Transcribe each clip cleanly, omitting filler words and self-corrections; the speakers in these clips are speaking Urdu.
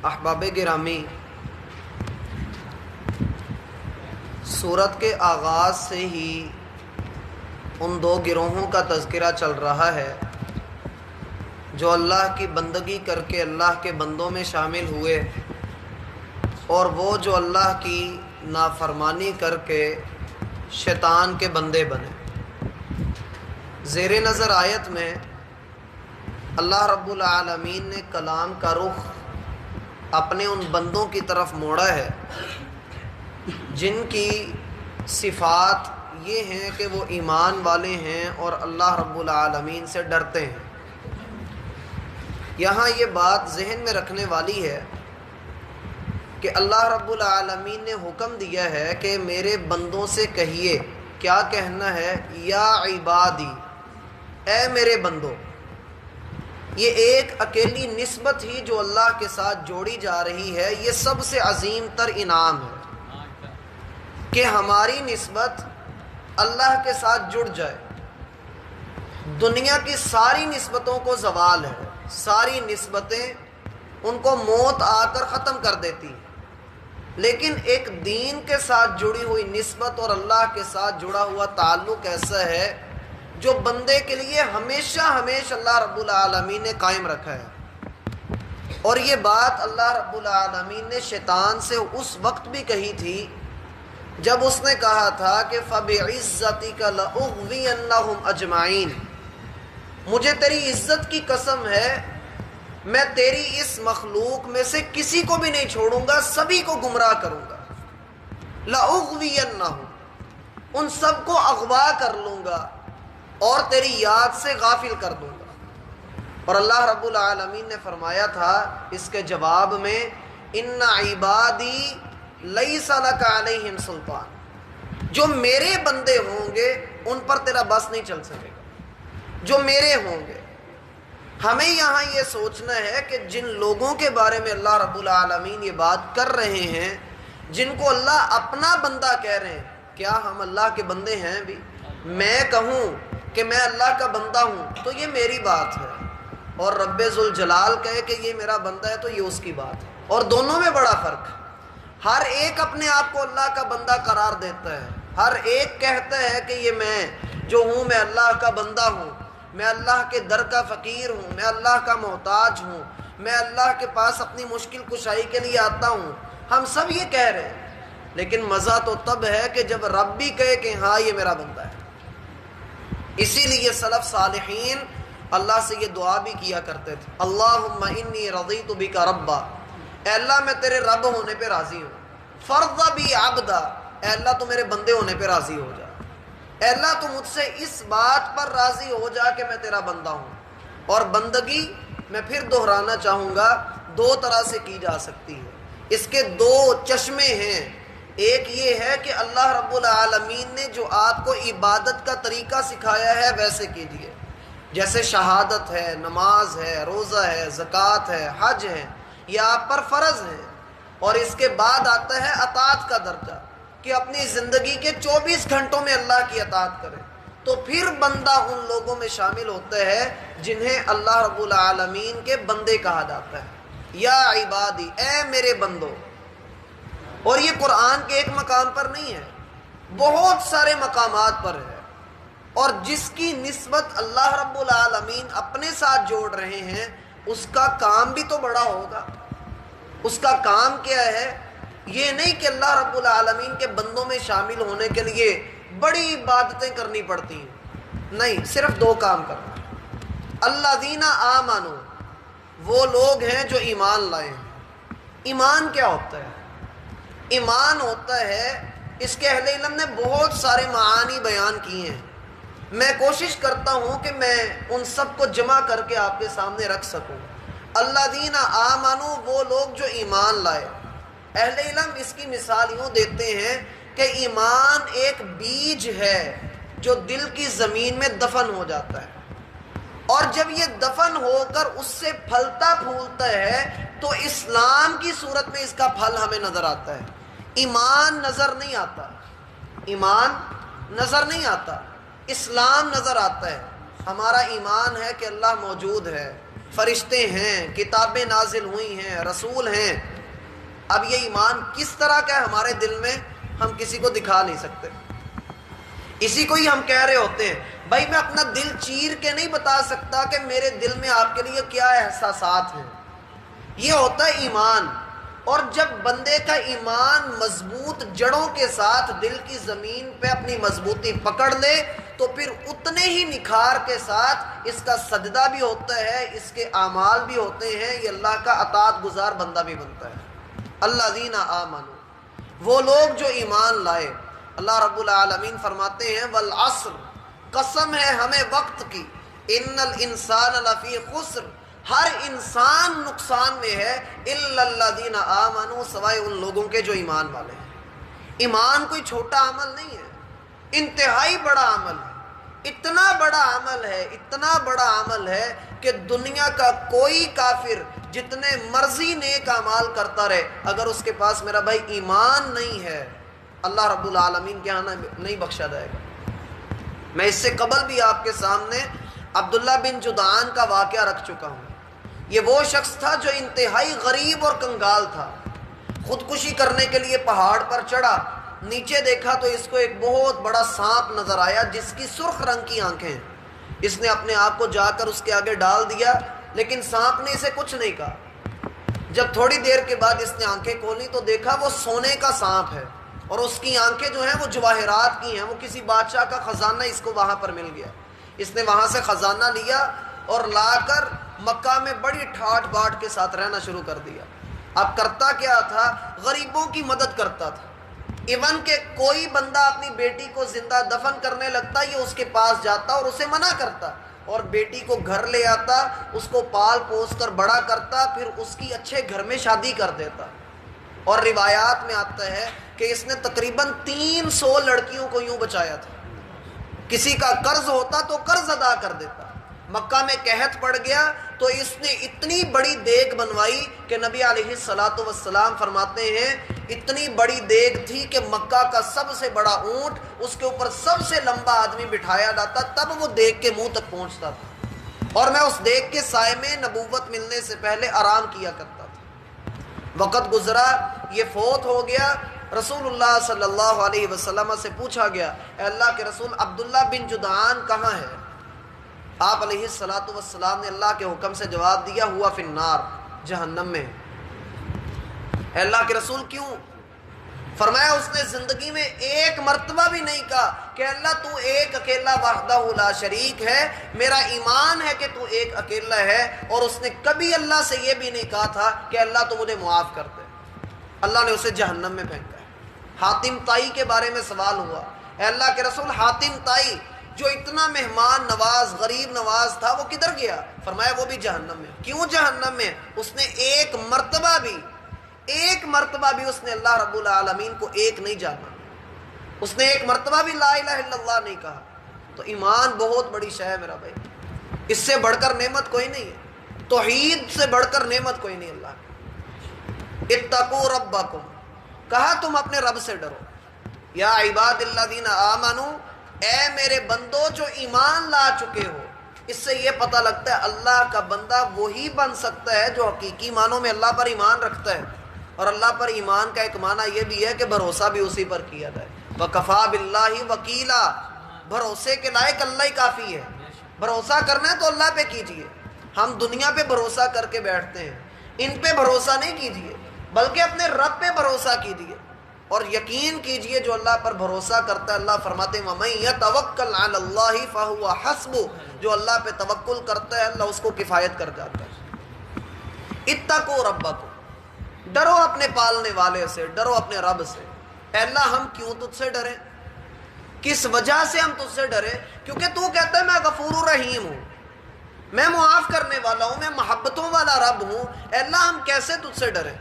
احباب گرامی، سورت کے آغاز سے ہی ان دو گروہوں کا تذکرہ چل رہا ہے جو اللہ کی بندگی کر کے اللہ کے بندوں میں شامل ہوئے، اور وہ جو اللہ کی نافرمانی کر کے شیطان کے بندے بنے۔ زیر نظر آیت میں اللہ رب العالمین نے کلام کا رخ اپنے ان بندوں کی طرف موڑا ہے جن کی صفات یہ ہیں کہ وہ ایمان والے ہیں اور اللہ رب العالمین سے ڈرتے ہیں۔ یہاں یہ بات ذہن میں رکھنے والی ہے کہ اللہ رب العالمین نے حکم دیا ہے کہ میرے بندوں سے کہیے، کیا کہنا ہے؟ یا عبادی، اے میرے بندوں۔ یہ ایک اکیلی نسبت ہی جو اللہ کے ساتھ جوڑی جا رہی ہے، یہ سب سے عظیم تر انعام ہے کہ ہماری نسبت اللہ کے ساتھ جڑ جائے۔ دنیا کی ساری نسبتوں کو زوال ہے، ساری نسبتیں ان کو موت آ کر ختم کر دیتی، لیکن ایک دین کے ساتھ جڑی ہوئی نسبت اور اللہ کے ساتھ جڑا ہوا تعلق ایسا ہے جو بندے کے لیے ہمیشہ اللہ رب العالمین نے قائم رکھا ہے۔ اور یہ بات اللہ رب العالمین نے شیطان سے اس وقت بھی کہی تھی جب اس نے کہا تھا کہ فَبِعِزَّتِكَ لَأُغْوِيَنَّهُمْ أَجْمَعِينَ، مجھے تیری عزت کی قسم ہے، میں تیری اس مخلوق میں سے کسی کو بھی نہیں چھوڑوں گا، سبھی کو گمراہ کروں گا۔ لَأُغْوِيَنَّهُمْ، ان سب کو اغوا کر لوں گا اور تیری یاد سے غافل کر دوں گا۔ اور اللہ رب العالمین نے فرمایا تھا اس کے جواب میں، ان عبادی لیس لک علیہم سلطان، جو میرے بندے ہوں گے ان پر تیرا بس نہیں چل سکے گا، جو میرے ہوں گے۔ ہمیں یہاں یہ سوچنا ہے کہ جن لوگوں کے بارے میں اللہ رب العالمین یہ بات کر رہے ہیں، جن کو اللہ اپنا بندہ کہہ رہے ہیں، کیا ہم اللہ کے بندے ہیں بھی؟ میں کہوں کہ میں اللہ کا بندہ ہوں تو یہ میری بات ہے، اور رب ذوالجلال کہے کہ یہ میرا بندہ ہے تو یہ اس کی بات ہے، اور دونوں میں بڑا فرق ہے۔ ہر ایک اپنے آپ کو اللہ کا بندہ قرار دیتا ہے، ہر ایک کہتا ہے کہ یہ میں جو ہوں میں اللہ کا بندہ ہوں، میں اللہ کے در کا فقیر ہوں، میں اللہ کا محتاج ہوں، میں اللہ کے پاس اپنی مشکل کشائی کے لیے آتا ہوں۔ ہم سب یہ کہہ رہے ہیں، لیکن مزہ تو تب ہے کہ جب رب بھی کہے کہ ہاں یہ میرا بندہ ہے۔ اسی لیے سلف صالحین اللہ سے یہ دعا بھی کیا کرتے تھے، اللہم انی رضیت بک ربا، اے اللہ میں تیرے رب ہونے پہ راضی ہوں، فرض بی عبدا، اے اللہ تو میرے بندے ہونے پہ راضی ہو جا، اے اللہ تو مجھ سے اس بات پر راضی ہو جا کہ میں تیرا بندہ ہوں۔ اور بندگی میں پھر دہرانا چاہوں گا دو طرح سے کی جا سکتی ہے، اس کے دو چشمے ہیں۔ ایک یہ ہے کہ اللہ رب العالمین نے جو آپ کو عبادت کا طریقہ سکھایا ہے ویسے کیجیے، جیسے شہادت ہے، نماز ہے، روزہ ہے، زکوٰۃ ہے، حج ہے، یہ آپ پر فرض ہے۔ اور اس کے بعد آتا ہے اطاعت کا درجہ کہ اپنی زندگی کے 24 گھنٹوں میں اللہ کی اطاعت کرے، تو پھر بندہ ان لوگوں میں شامل ہوتا ہے جنہیں اللہ رب العالمین کے بندے کہا جاتا ہے۔ یا عبادی، اے میرے بندو۔ اور یہ قرآن کے ایک مقام پر نہیں ہے، بہت سارے مقامات پر ہے، اور جس کی نسبت اللہ رب العالمین اپنے ساتھ جوڑ رہے ہیں اس کا کام بھی تو بڑا ہوگا۔ اس کا کام کیا ہے؟ یہ نہیں کہ اللہ رب العالمین کے بندوں میں شامل ہونے کے لیے بڑی عبادتیں کرنی پڑتی ہیں، نہیں، صرف دو کام کرنا۔ الذین آمنوا، وہ لوگ ہیں جو ایمان لائے ہیں۔ ایمان کیا ہوتا ہے؟ ایمان ہوتا ہے، اس کے اہل علم نے بہت سارے معانی بیان کیے ہیں، میں کوشش کرتا ہوں کہ میں ان سب کو جمع کر کے آپ کے سامنے رکھ سکوں۔ الذین آمنوا، وہ لوگ جو ایمان لائے۔ اہل علم اس کی مثال یوں دیتے ہیں کہ ایمان ایک بیج ہے جو دل کی زمین میں دفن ہو جاتا ہے، اور جب یہ دفن ہو کر اس سے پھلتا پھولتا ہے تو اسلام کی صورت میں اس کا پھل ہمیں نظر آتا ہے۔ ایمان نظر نہیں آتا، ایمان نظر نہیں آتا، اسلام نظر آتا ہے۔ ہمارا ایمان ہے کہ اللہ موجود ہے، فرشتے ہیں، کتابیں نازل ہوئی ہیں، رسول ہیں۔ اب یہ ایمان کس طرح کا ہے ہمارے دل میں ہم کسی کو دکھا نہیں سکتے۔ اسی کو ہی ہم کہہ رہے ہوتے ہیں بھائی میں اپنا دل چیر کے نہیں بتا سکتا کہ میرے دل میں آپ کے لیے کیا احساسات ہیں۔ یہ ہوتا ہے ایمان۔ اور جب بندے کا ایمان مضبوط جڑوں کے ساتھ دل کی زمین پہ اپنی مضبوطی پکڑ لے تو پھر اتنے ہی نکھار کے ساتھ اس کا سجدہ بھی ہوتا ہے، اس کے اعمال بھی ہوتے ہیں، یہ اللہ کا اطاعت گزار بندہ بھی بنتا ہے۔ الذین آمنوا، وہ لوگ جو ایمان لائے۔ اللہ رب العالمین فرماتے ہیں والعصر، قسم ہے ہمیں وقت کی، ان الانسان لفی خسر، ہر انسان نقصان میں ہے، الا الذین آمنوا، سوائے ان لوگوں کے جو ایمان والے ہیں۔ ایمان کوئی چھوٹا عمل نہیں ہے، انتہائی بڑا عمل ہے۔ اتنا بڑا عمل ہے، اتنا بڑا عمل ہے کہ دنیا کا کوئی کافر جتنے مرضی نیک اعمال کرتا رہے، اگر اس کے پاس میرا بھائی ایمان نہیں ہے، اللہ رب العالمین کے ہاں نہیں بخشا جائے گا۔ میں اس سے قبل بھی آپ کے سامنے عبداللہ بن جدعان کا واقعہ رکھ چکا ہوں۔ یہ وہ شخص تھا جو انتہائی غریب اور کنگال تھا، خودکشی کرنے کے لیے پہاڑ پر چڑھا، نیچے دیکھا تو اس کو ایک بہت بڑا سانپ نظر آیا جس کی سرخ رنگ کی آنکھیں۔ اس نے اپنے آپ کو جا کر اس کے آگے ڈال دیا، لیکن سانپ نے اسے کچھ نہیں کہا۔ جب تھوڑی دیر کے بعد اس نے آنکھیں کھولی تو دیکھا وہ سونے کا سانپ ہے، اور اس کی آنکھیں جو ہیں وہ جواہرات کی ہیں، وہ کسی بادشاہ کا خزانہ اس کو وہاں پر مل گیا۔ اس نے وہاں سے خزانہ لیا اور لا کر مکہ میں بڑی ٹھاٹ باٹ کے ساتھ رہنا شروع کر دیا۔ اب کرتا کیا تھا؟ غریبوں کی مدد کرتا تھا۔ ایون کہ کوئی بندہ اپنی بیٹی کو زندہ دفن کرنے لگتا، یہ اس کے پاس جاتا اور اسے منع کرتا، اور بیٹی کو گھر لے آتا، اس کو پال پوس کر بڑا کرتا، پھر اس کی اچھے گھر میں شادی کر دیتا۔ اور روایات میں آتا ہے کہ اس نے تقریباً 300 لڑکیوں کو یوں بچایا تھا۔ کسی کا قرض ہوتا تو قرض ادا کر دیتا۔ مکہ میں قحط پڑ گیا تو اس نے اتنی بڑی دیگ بنوائی کہ نبی علیہ الصلوۃ والسلام فرماتے ہیں اتنی بڑی دیگ تھی کہ مکہ کا سب سے بڑا اونٹ، اس کے اوپر سب سے لمبا آدمی بٹھایا جاتا تب وہ دیگ کے منہ تک پہنچتا تھا، اور میں اس دیگ کے سائے میں نبوت ملنے سے پہلے آرام کیا کرتا تھا۔ وقت گزرا، یہ فوت ہو گیا۔ رسول اللہ صلی اللہ علیہ وسلم سے پوچھا گیا، اے اللہ کے رسول عبداللہ بن جدعان کہاں ہے؟ آپ علیہ الصلوۃ والسلام نے اللہ کے حکم سے جواب دیا، ہوا فی النار، جہنم میں۔ اے اللہ کے رسول کیوں؟ فرمایا اس نے زندگی میں ایک مرتبہ بھی نہیں کہا کہ اللہ تو ایک اکیلا وحدہ لا شریک ہے، میرا ایمان ہے کہ تو ایک اکیلا ہے، اور اس نے کبھی اللہ سے یہ بھی نہیں کہا تھا کہ اللہ تو مجھے معاف کر دے۔ اللہ نے اسے جہنم میں پھینکا ہے۔ حاتم طائی کے بارے میں سوال ہوا، اے اللہ کے رسول حاتم طائی جو اتنا مہمان نواز غریب نواز تھا وہ کدھر گیا؟ فرمایا وہ بھی جہنم میں۔ کیوں جہنم میں؟ اس نے ایک مرتبہ بھی اس نے اللہ رب العالمین کو ایک نہیں جانا، اس نے ایک مرتبہ بھی لا الہ الا اللہ نہیں کہا۔ تو ایمان بہت بڑی شے ہے میرا بھائی، اس سے بڑھ کر نعمت کوئی نہیں ہے، توحید سے بڑھ کر نعمت کوئی نہیں اللہ کی۔ اتقوا ربکم، کہا تم اپنے رب سے ڈرو۔ یا عباد الذین آمنوا، اے میرے بندو جو ایمان لا چکے ہو۔ اس سے یہ پتہ لگتا ہے اللہ کا بندہ وہی بن سکتا ہے جو حقیقی معنوں میں اللہ پر ایمان رکھتا ہے، اور اللہ پر ایمان کا ایک معنی یہ بھی ہے کہ بھروسہ بھی اسی پر کیا جائے۔ وَكَفَى بِاللَّهِ وَكِيلًا، بھروسے کے لائق اللہ ہی کافی ہے۔ بھروسہ کرنا ہے تو اللہ پہ کیجئے۔ ہم دنیا پہ بھروسہ کر کے بیٹھتے ہیں، ان پہ بھروسہ نہیں کیجئے، بلکہ اپنے رب پہ بھروسہ کیجئے، اور یقین کیجئے جو اللہ پر بھروسہ کرتا ہے، اللہ فرماتے ہیں وَمَن يَتَوَكَّلْ عَلَى اللَّهِ فَهُوَ حَسْبُهُ، جو اللہ پہ توکل کرتا ہے اللہ اس کو کفایت کر جاتا ہے۔ اتقوا ربکم، ڈرو اپنے پالنے والے سے، ڈرو اپنے رب سے۔ اے اللہ ہم کیوں تجھ سے ڈریں؟ کس وجہ سے ہم تجھ سے ڈریں؟ کیونکہ تو کہتا ہے میں غفور الرحیم ہوں، میں معاف کرنے والا ہوں، میں محبتوں والا رب ہوں۔ اے اللہ ہم کیسے تجھ سے ڈریں؟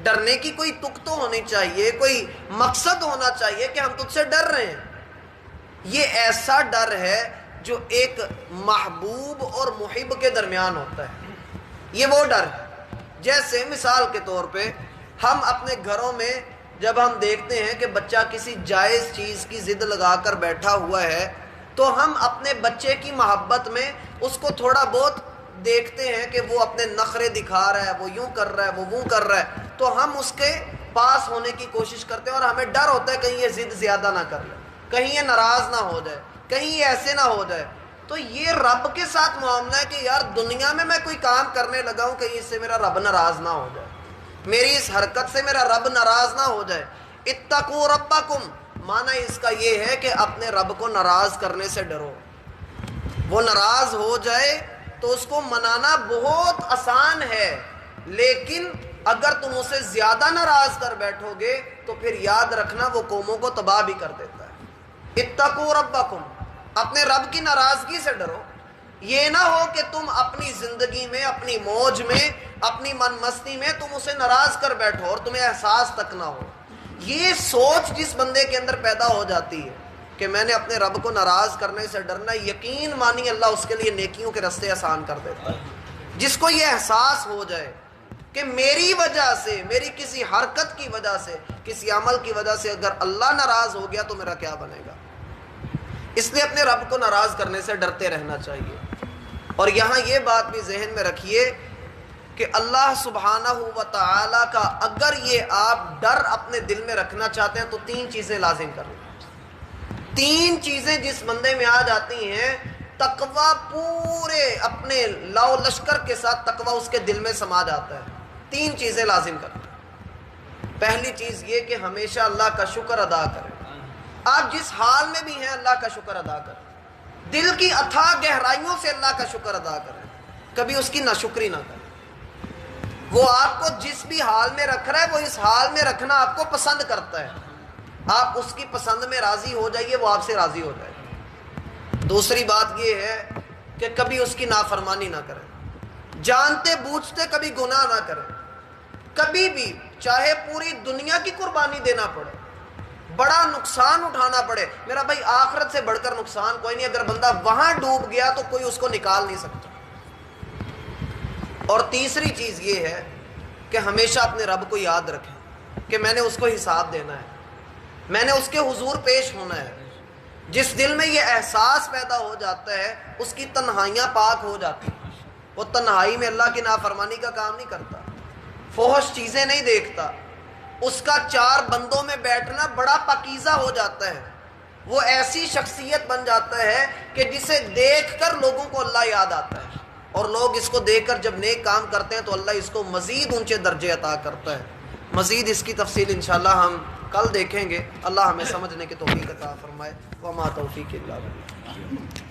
ڈرنے کی کوئی تک تو ہونی چاہیے، کوئی مقصد ہونا چاہیے کہ ہم تجھ سے ڈر رہے ہیں۔ یہ ایسا ڈر ہے جو ایک محبوب اور محب کے درمیان ہوتا ہے، یہ وہ ڈر ہے۔ جیسے مثال کے طور پہ ہم اپنے گھروں میں جب ہم دیکھتے ہیں کہ بچہ کسی جائز چیز کی ضد لگا کر بیٹھا ہوا ہے تو ہم اپنے بچے کی محبت میں اس کو تھوڑا بہت دیکھتے ہیں کہ وہ اپنے نخرے دکھا رہا ہے، وہ یوں کر رہا ہے، وہ کر رہا ہے، تو ہم اس کے پاس ہونے کی کوشش کرتے ہیں، اور ہمیں ڈر ہوتا ہے کہیں یہ ضد زیادہ نہ کر لے، کہیں یہ ناراض نہ ہو جائے، کہیں یہ ایسے نہ ہو جائے۔ تو یہ رب کے ساتھ معاملہ ہے کہ یار دنیا میں کوئی کام کرنے لگا ہوں، کہیں اس سے میرا رب ناراض نہ ہو جائے، میری اس حرکت سے میرا رب ناراض نہ ہو جائے۔ اتقوا ربکم، معنی اس کا یہ ہے کہ اپنے رب کو ناراض کرنے سے ڈرو۔ وہ ناراض ہو جائے تو اس کو منانا بہت آسان ہے، لیکن اگر تم اسے زیادہ ناراض کر بیٹھو گے تو پھر یاد رکھنا وہ قوموں کو تباہ بھی کر دیتا ہے۔ اتقوا ربکم، اپنے رب کی ناراضگی سے ڈرو۔ یہ نہ ہو کہ تم اپنی زندگی میں، اپنی موج میں، اپنی من مستی میں تم اسے ناراض کر بیٹھو اور تمہیں احساس تک نہ ہو۔ یہ سوچ جس بندے کے اندر پیدا ہو جاتی ہے کہ میں نے اپنے رب کو ناراض کرنے سے ڈرنا، یقین مانی اللہ اس کے لیے نیکیوں کے راستے آسان کر دیتا ہے۔ جس کو یہ احساس ہو جائے کہ میری وجہ سے، میری کسی حرکت کی وجہ سے، کسی عمل کی وجہ سے اگر اللہ ناراض ہو گیا تو میرا کیا بنے گا۔ اس لیے اپنے رب کو ناراض کرنے سے ڈرتے رہنا چاہیے۔ اور یہاں یہ بات بھی ذہن میں رکھیے کہ اللہ سبحانہ و تعالی کا اگر یہ آپ ڈر اپنے دل میں رکھنا چاہتے ہیں تو 3 چیزیں لازم کریں۔ 3 چیزیں جس بندے میں آ جاتی ہیں، تقوی پورے اپنے لاؤ لشکر کے ساتھ تقوی اس کے دل میں سما جاتا ہے۔ 3 چیزیں لازم کریں۔ پہلی چیز یہ کہ ہمیشہ اللہ کا شکر ادا کریں۔ آپ جس حال میں بھی ہیں اللہ کا شکر ادا کریں، دل کی اتھاہ گہرائیوں سے اللہ کا شکر ادا کریں، کبھی اس کی ناشکری نہ کریں۔ وہ آپ کو جس بھی حال میں رکھ رہا ہے وہ اس حال میں رکھنا آپ کو پسند کرتا ہے، آپ اس کی پسند میں راضی ہو جائیے، وہ آپ سے راضی ہو جائے گا۔ دوسری بات یہ ہے کہ کبھی اس کی نافرمانی نہ کریں، جانتے بوجھتے کبھی گناہ نہ کریں، کبھی بھی چاہے پوری دنیا کی قربانی دینا پڑے، بڑا نقصان اٹھانا پڑے، میرا بھائی آخرت سے بڑھ کر نقصان کوئی نہیں، اگر بندہ وہاں ڈوب گیا تو کوئی اس کو نکال نہیں سکتا۔ اور تیسری چیز یہ ہے کہ ہمیشہ اپنے رب کو یاد رکھیں کہ میں نے اس کو حساب دینا ہے، میں نے اس کے حضور پیش ہونا ہے۔ جس دل میں یہ احساس پیدا ہو جاتا ہے اس کی تنہائیاں پاک ہو جاتی ہیں، وہ تنہائی میں اللہ کی نافرمانی کا کام نہیں کرتا، فحش چیزیں نہیں دیکھتا، اس کا 4 بندوں میں بیٹھنا بڑا پاکیزہ ہو جاتا ہے، وہ ایسی شخصیت بن جاتا ہے کہ جسے دیکھ کر لوگوں کو اللہ یاد آتا ہے، اور لوگ اس کو دیکھ کر جب نیک کام کرتے ہیں تو اللہ اس کو مزید اونچے درجے عطا کرتا ہے۔ مزید اس کی تفصیل انشاءاللہ ہم کل دیکھیں گے۔ اللہ ہمیں سمجھنے کی توفیق عطا فرمائے۔ وما توفیق الا باللہ۔